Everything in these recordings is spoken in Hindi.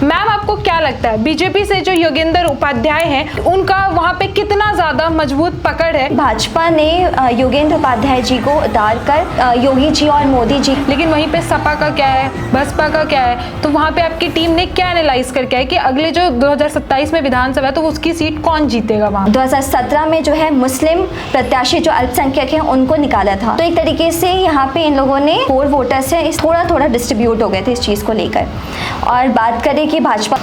मैम आपको क्या लगता है बीजेपी से जो योगेंद्र उपाध्याय हैं उनका वहाँ पे कितना ज्यादा मजबूत पकड़ है? भाजपा ने योगेंद्र उपाध्याय जी को उतार कर योगी जी और मोदी जी, लेकिन वहीं पे सपा का क्या है, बसपा का क्या है, तो वहाँ पे आपकी टीम ने क्या एनालाइज करके है कि अगले जो 2027 में विधानसभा है तो उसकी सीट कौन जीतेगा? वहाँ 2017 में जो है मुस्लिम प्रत्याशी जो अल्पसंख्यक हैं उनको निकाला था, तो एक तरीके से यहाँ पे इन लोगों ने 4 वोटर्स है थोड़ा डिस्ट्रीब्यूट हो गए थे इस चीज को लेकर। और बात करें कि भाजपा।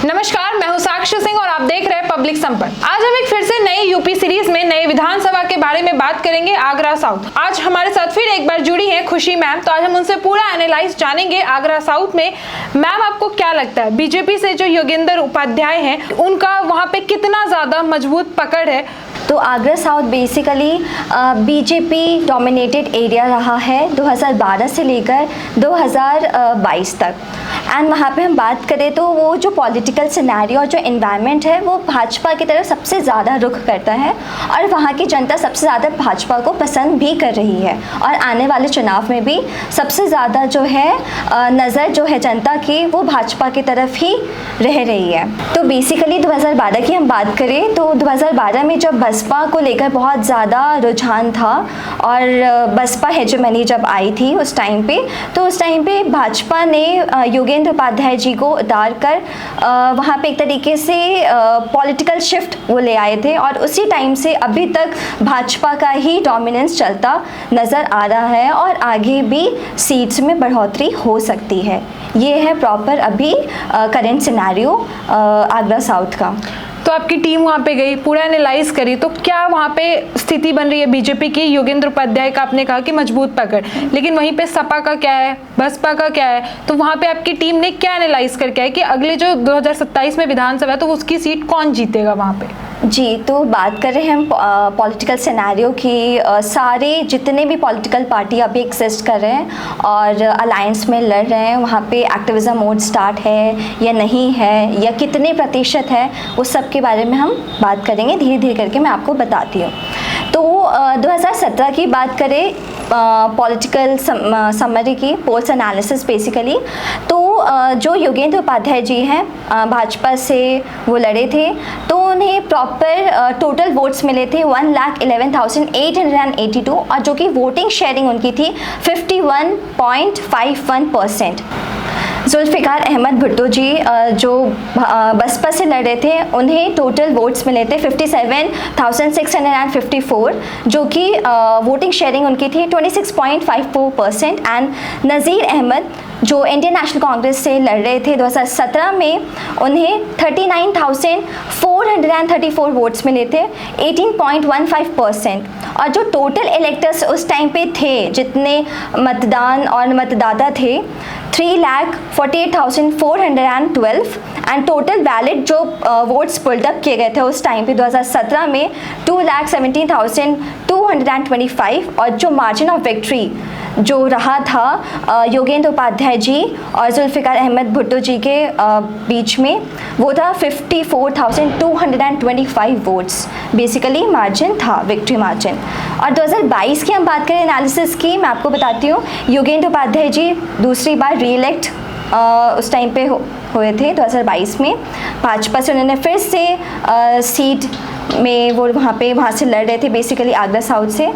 नमस्कार, मैं हूं साक्षी सिंह और आप देख रहे हैं पब्लिक संपर्क। आज हम एक फिर से नई यूपी सीरीज में नए विधानसभा के बारे में बात करेंगे, आगरा साउथ। आज हमारे साथ फिर एक बार जुड़ी हैं खुशी मैम, तो आज हम उनसे पूरा एनालाइज जानेंगे आगरा साउथ में। मैम आपको क्या लगता है बीजेपी से जो योगेंद्र उपाध्याय हैं उनका वहाँ पे कितना ज्यादा मजबूत पकड़ है? तो Agra south basically BJP dominated area रहा है 2012 से लेकर 2022 तक। एंड वहाँ पे हम बात करें तो वो जो पॉलिटिकल सिनेरियो और जो एनवायरनमेंट है वो भाजपा की तरफ सबसे ज़्यादा रुख करता है और वहाँ की जनता सबसे ज़्यादा भाजपा को पसंद भी कर रही है और आने वाले चुनाव में भी सबसे ज़्यादा जो है नज़र जो है जनता की वो भाजपा की तरफ ही रह रही है। तो बेसिकली 2012 की हम बात करें तो 2012 में जब बसपा को लेकर बहुत ज़्यादा रुझान था और बसपा हेजेमनी जब आई थी उस टाइम पे, तो उस टाइम पे भाजपा ने योगेंद्र उपाध्याय जी को उतार कर वहाँ पे एक तरीके से पॉलिटिकल शिफ्ट वो ले आए थे और उसी टाइम से अभी तक भाजपा का ही डोमिनेंस चलता नज़र आ रहा है और आगे भी सीट्स में बढ़ोतरी हो सकती है। ये है प्रॉपर अभी करंट सिनेरियो आगरा साउथ का। तो आपकी टीम वहाँ पे गई, पूरा एनालाइज करी, तो क्या वहाँ पे स्थिति बन रही है बीजेपी की? योगेंद्र उपाध्याय का आपने कहा कि मजबूत पकड़, लेकिन वहीं पे सपा का क्या है, बसपा का क्या है, तो वहाँ पे आपकी टीम ने क्या एनालाइज करके है कि अगले जो 2027 में विधानसभा है तो उसकी सीट कौन जीतेगा वहाँ पे? जी, तो बात कर रहे हैं हम पॉलिटिकल सिनेरियो की। सारे जितने भी पॉलिटिकल पार्टी अभी एग्जिस्ट कर रहे हैं और अलायंस में लड़ रहे हैं, वहाँ पे एक्टिविज्म मोड स्टार्ट है या नहीं है या कितने प्रतिशत है, उस सब के बारे में हम बात करेंगे। धीरे धीरे करके मैं आपको बताती हूँ। तो 2017 की बात करें पॉलिटिकल समरी की, पोल्स एनालिसिस बेसिकली, तो जो योगेंद्र उपाध्याय जी हैं भाजपा से वो लड़े थे तो उन्हें प्रॉपर टोटल वोट्स मिले थे 1,11,882 और जो कि वोटिंग शेयरिंग उनकी थी 51.51%। जुल्फ़िकार अहमद भुट्टो जी जो बसपा से लड़ रहे थे उन्हें टोटल वोट्स मिले थे 57,654 जो कि वोटिंग शेयरिंग उनकी थी 26.54%। एंड नज़ीर अहमद जो इंडियन नेशनल कांग्रेस से लड़ रहे थे 2017 में उन्हें 39,434 वोट्स मिले थे 18.15%। और जो टोटल इलेक्टर्स उस टाइम पे थे, जितने मतदान और मतदाता थे 3,48,412 एंड टोटल वैलिड जो वोट्स पुल्ड अप किए गए थे उस टाइम पे 2017 में 2,17,225 और जो मार्जिन ऑफ विक्ट्री जो रहा था योगेंद्र उपाध्याय जी और जुल्फ़िकार अहमद भुट्टो जी के बीच में वो था 54,225 वोट्स बेसिकली मार्जिन था, विक्ट्री मार्जिन। और 2022 की हम बात करें एनालिसिस की, मैं आपको बताती हूँ। योगेंद्र उपाध्याय जी दूसरी बार रीइलेक्ट उस टाइम पे हुए थे 2022 में भाजपा से। उन्होंने फिर से सीट में वो वहाँ से लड़ रहे थे बेसिकली आगरा साउथ से।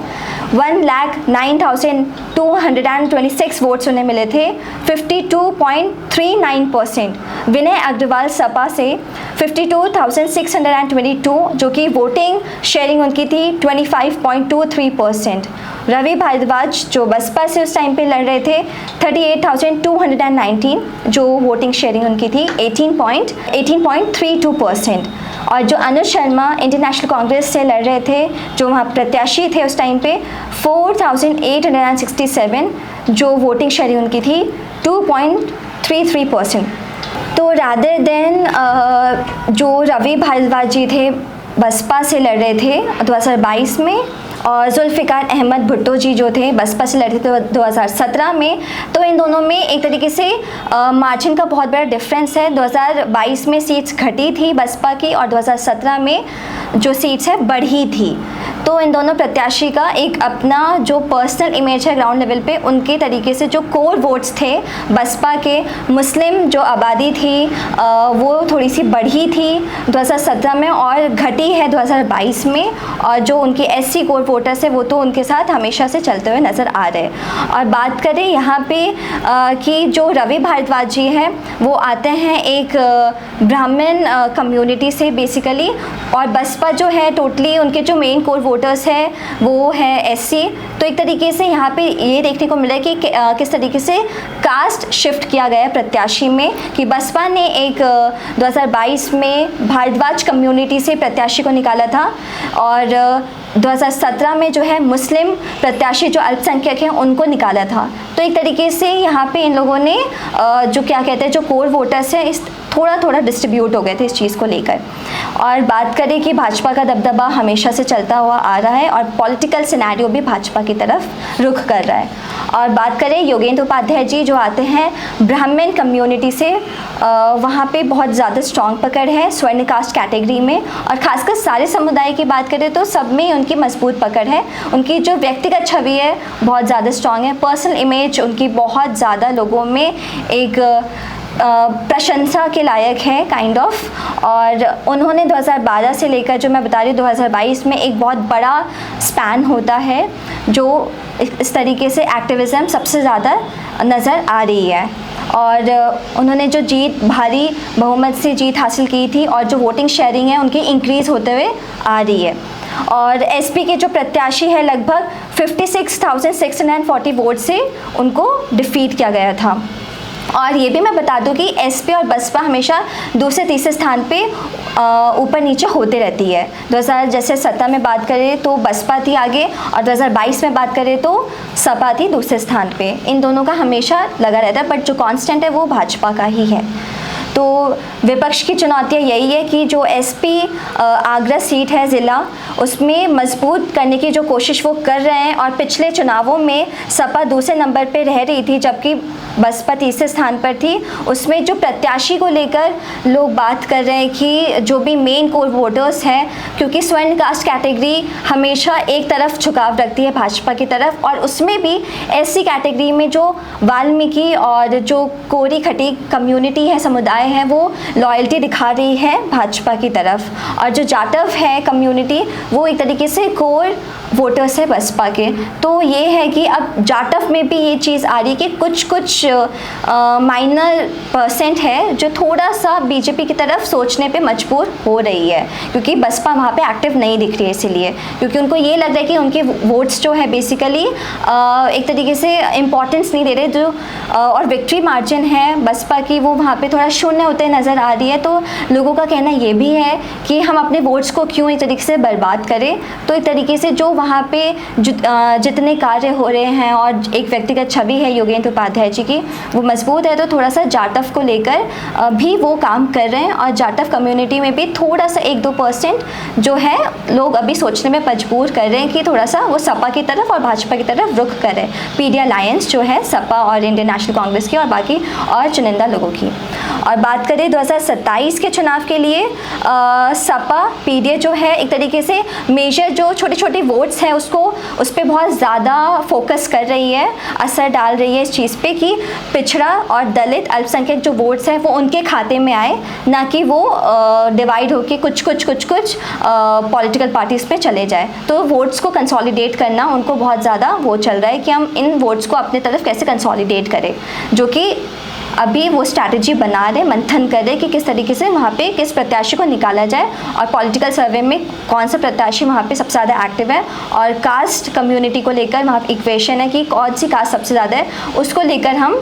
1,09,226 वोट्स उन्हें मिले थे 52.39%। विनय अग्रवाल सपा से 52,622 जो कि वोटिंग शेयरिंग उनकी थी 25.23%। रवि भारद्वाज जो बसपा से उस टाइम पे लड़ रहे थे 38,219 जो वोटिंग शेयरिंग उनकी थी 18.32%। और जो अनुज शर्मा इंडियन नेशनल कांग्रेस से लड़ रहे थे, जो वहाँ प्रत्याशी थे उस टाइम पे 4,867 जो वोटिंग शेयरिंग उनकी थी 2.33%। तो रादर देन जो रवि भारद्वाज जी थे बसपा से लड़ रहे थे 2022 में और जुल्फ़िकार अहमद भुट्टो जी जो थे बसपा से लड़े थे 2017 में, तो इन दोनों में एक तरीके से मार्जिन का बहुत बड़ा डिफरेंस है। 2022 में सीट्स घटी थी बसपा की और 2017 में जो सीट्स है बढ़ी थी। तो इन दोनों प्रत्याशी का एक अपना जो पर्सनल इमेज है ग्राउंड लेवल पे, उनके तरीके से जो कोर वोट्स थे बसपा के, मुस्लिम जो आबादी थी वो थोड़ी सी बढ़ी थी 2017 में और घटी है 2022 में, और जो उनकी एससी कोर वोटर्स है वो तो उनके साथ हमेशा से चलते हुए नज़र आ रहे हैं। और बात करें यहाँ पे कि जो रवि भारद्वाज जी हैं वो आते हैं एक ब्राह्मण कम्युनिटी से बेसिकली, और बसपा जो है टोटली उनके जो मेन कोर वोटर्स है वो है एससी। तो एक तरीके से यहाँ पे ये देखने को मिला कि किस तरीके से कास्ट शिफ्ट किया गया है प्रत्याशी में, कि बसपा ने एक 2022 में भारद्वाज कम्युनिटी से प्रत्याशी को निकाला था और 2017 में जो है मुस्लिम प्रत्याशी जो अल्पसंख्यक हैं उनको निकाला था। तो एक तरीके से यहाँ पे इन लोगों ने जो क्या कहते हैं जो कोर वोटर्स हैं इस थोड़ा डिस्ट्रीब्यूट हो गए थे इस चीज़ को लेकर। और बात करें कि भाजपा का दबदबा हमेशा से चलता हुआ आ रहा है और पॉलिटिकल सिनेरियो भी भाजपा की तरफ रुख कर रहा है। और बात करें योगेंद्र उपाध्याय जी जो आते हैं ब्राह्मण कम्युनिटी से, वहाँ पे बहुत ज़्यादा स्ट्रॉन्ग पकड़ है स्वर्ण कास्ट कैटेगरी में, और ख़ासकर सारे समुदाय की बात करें तो सब में उनकी मजबूत पकड़ है। उनकी जो व्यक्तिगत छवि है बहुत ज़्यादा स्ट्रॉन्ग है, पर्सनल इमेज उनकी बहुत ज़्यादा लोगों में एक प्रशंसा के लायक है काइंड ऑफ। और उन्होंने 2012 से लेकर जो मैं बता रही हूँ 2022 में एक बहुत बड़ा स्पैन होता है जो इस तरीके से एक्टिविज़म सबसे ज़्यादा नज़र आ रही है। और उन्होंने जो जीत भारी बहुमत से जीत हासिल की थी और जो वोटिंग शेयरिंग है उनकी इंक्रीज़ होते हुए आ रही है। और एसपी के जो प्रत्याशी है लगभग 56,640 वोट से उनको डिफीट किया गया था। और ये भी मैं बता दूं कि एसपी और बसपा हमेशा दूसरे तीसरे स्थान पे ऊपर नीचे होते रहती है। 2017 में बात करें तो बसपा थी आगे और 2022 में बात करें तो सपा थी दूसरे स्थान पे। इन दोनों का हमेशा लगा रहता है, बट जो कांस्टेंट है वो भाजपा का ही है। तो विपक्ष की चुनौतियाँ यही है कि जो एसपी आगरा सीट है ज़िला उसमें मजबूत करने की जो कोशिश वो कर रहे हैं। और पिछले चुनावों में सपा दूसरे नंबर पे रह रही थी जबकि बसपा तीसरे स्थान पर थी। उसमें जो प्रत्याशी को लेकर लोग बात कर रहे हैं कि जो भी मेन कोर वोटर्स हैं, क्योंकि स्वर्ण कास्ट कैटेगरी हमेशा एक तरफ झुकाव रखती है भाजपा की तरफ, और उसमें भी एससी कैटेगरी में जो वाल्मीकि और जो कोरी खटी कम्युनिटी है समुदाय है वो लॉयल्टी दिखा रही है भाजपा की तरफ। और जो जाटव है कम्युनिटी वो एक तरीके से कोर वोटर्स है बसपा के। तो ये है कि अब जाटव में भी ये चीज़ आ रही है कि कुछ माइनर परसेंट है जो थोड़ा सा बीजेपी की तरफ सोचने पे मजबूर हो रही है, क्योंकि बसपा वहाँ पे एक्टिव नहीं दिख रही है इसीलिए, क्योंकि उनको ये लग रहा है कि उनके वोट्स जो है बेसिकली एक तरीके से इम्पोर्टेंस नहीं दे रहे जो और विक्ट्री मार्जिन है बसपा की वो वहाँ पे थोड़ा शून्य होते नज़र आ रही है। तो लोगों का कहना ये भी है कि हम अपने वोट्स को क्यों एक तरीके से बर्बाद करें। तो एक तरीके से जो वहाँ पे जितने कार्य हो रहे हैं और एक व्यक्तिगत छवि है योगेंद्र उपाध्याय जी की वो मजबूत है, तो थोड़ा सा जाटव को लेकर भी वो काम कर रहे हैं। और जाटव कम्युनिटी में भी थोड़ा सा 1-2% जो है लोग अभी सोचने में मजबूर कर रहे हैं कि थोड़ा सा वो सपा की तरफ और भाजपा की तरफ रुख करें। पीडी अलायंस जो है सपा और इंडियन नेशनल कांग्रेस की और बाकी और चुनिंदा लोगों की। और बात करें 2027 के चुनाव के लिए सपा पीडीए जो है एक तरीके से मेजर जो छोटे छोटे वोट्स हैं उस पर बहुत ज़्यादा फोकस कर रही है, असर डाल रही है इस चीज़ पे कि पिछड़ा और दलित अल्पसंख्यक जो वोट्स हैं वो उनके खाते में आए, ना कि वो डिवाइड होके कुछ पॉलिटिकल पार्टीज़ पे चले जाए। तो वोट्स को कंसोलिडेट करना उनको बहुत ज़्यादा वो चल रहा है कि हम इन वोट्स को अपने तरफ कैसे कंसोलिडेट करें, जो कि अभी वो स्ट्रैटेजी बना रहे, मंथन कर रहे कि किस तरीके से वहाँ पे किस प्रत्याशी को निकाला जाए और पॉलिटिकल सर्वे में कौन सा प्रत्याशी वहाँ पे सबसे ज़्यादा एक्टिव है। और कास्ट कम्युनिटी को लेकर वहाँ पे इक्वेशन है कि कौन सी कास्ट सबसे ज़्यादा है, उसको लेकर हम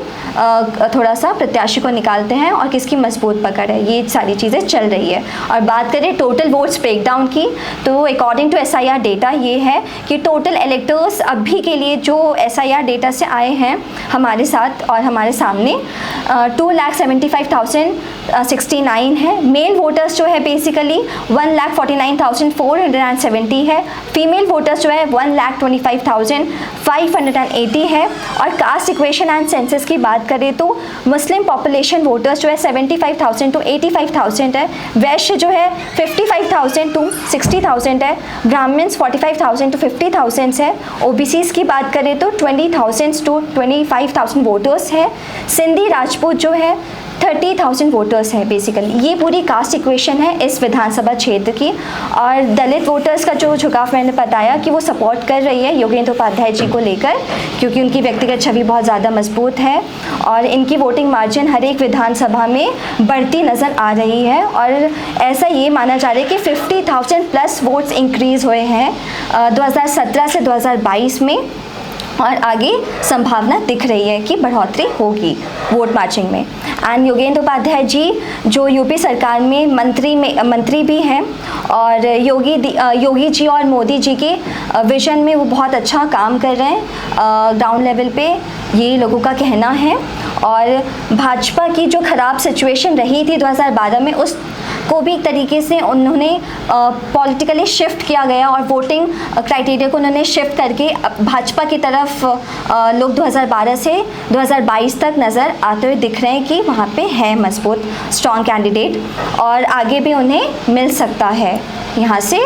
थोड़ा सा प्रत्याशी को निकालते हैं और किसकी मजबूत पकड़ है, ये सारी चीज़ें चल रही है। और बात करें टोटल वोट्स ब्रेकडाउन की तो अकॉर्डिंग टू SIR डेटा ये है कि टोटल इलेक्टर्स अभी के लिए जो SIR डेटा से आए हैं हमारे साथ और हमारे सामने 2,75,069 है। मेल वोटर्स जो है बेसिकली 1,49,470 है। फीमेल वोटर्स जो है 1,25,580 है। और कास्ट इक्वेशन एंड सेंसस की बात करें तो मुस्लिम पॉपुलेशन वोटर्स जो है 75,000 to 85,000 है। वैश्य जो है 55,000 to 60,000 है। ब्राह्मण्स 45,000 to 50,000 है। ओबीसीज की बात करें तो 20,000 to 25,000 वोटर्स है। सिंधी राजपूत जो है 30,000 वोटर्स है। बेसिकली ये पूरी कास्ट इक्वेशन है इस विधानसभा क्षेत्र की। और दलित वोटर्स का जो झुकाव मैंने बताया कि वो सपोर्ट कर रही है योगेंद्र उपाध्याय जी को लेकर, क्योंकि उनकी व्यक्तिगत छवि बहुत ज़्यादा मजबूत है और इनकी वोटिंग मार्जिन हर एक विधानसभा में बढ़ती नज़र आ रही है। और ऐसा ये माना जा रहा है कि 50,000 प्लस वोट्स इंक्रीज़ हुए हैं 2017 से 2022 में, और आगे संभावना दिख रही है कि बढ़ोतरी होगी वोट मार्जिंग में। एंड योगेंद्र उपाध्याय जी जो यूपी सरकार में मंत्री भी हैं, और योगी जी और मोदी जी के विजन में वो बहुत अच्छा काम कर रहे हैं ग्राउंड लेवल पे, ये लोगों का कहना है। और भाजपा की जो ख़राब सिचुएशन रही थी 2012 में, उस को भी एक तरीके से उन्होंने पॉलिटिकली शिफ्ट किया गया और वोटिंग क्राइटेरिया को उन्होंने शिफ्ट करके भाजपा की तरफ लोग 2012 से 2022 तक नज़र आते हुए दिख रहे हैं कि वहाँ पे है मजबूत स्ट्रॉन्ग कैंडिडेट, और आगे भी उन्हें मिल सकता है यहाँ से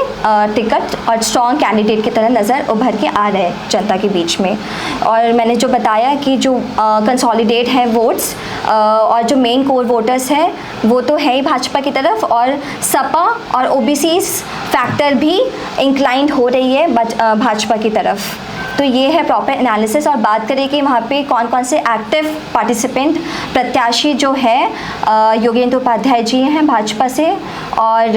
टिकट, और स्ट्रॉन्ग कैंडिडेट की तरह नज़र उभर के आ रहे हैं जनता के बीच में। और मैंने जो बताया कि जो कंसोलिडेट है वोट्स और जो मेन कोर वोटर्स हैं वो तो है ही भाजपा की तरफ, और सपा और ओबीसी फैक्टर भी इंक्लाइंड हो रही है भाजपा की तरफ। तो ये है प्रॉपर एनालिसिस। और बात करें कि वहाँ पे कौन कौन से एक्टिव पार्टिसिपेंट प्रत्याशी जो है योगेंद्र उपाध्याय जी हैं भाजपा से, और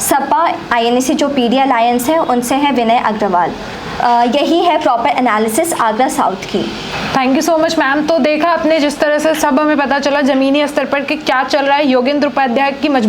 सपा INC जो PD अलायंस है उनसे है विनय अग्रवाल। यही है प्रॉपर एनालिसिस आगरा साउथ की। Thank you so much ma'am. तो देखा आपने जिस तरह से सब हमें पता चला ज़मीनी स्तर पर कि क्या चल रहा है, योगेंद्र उपाध्याय की मजबूत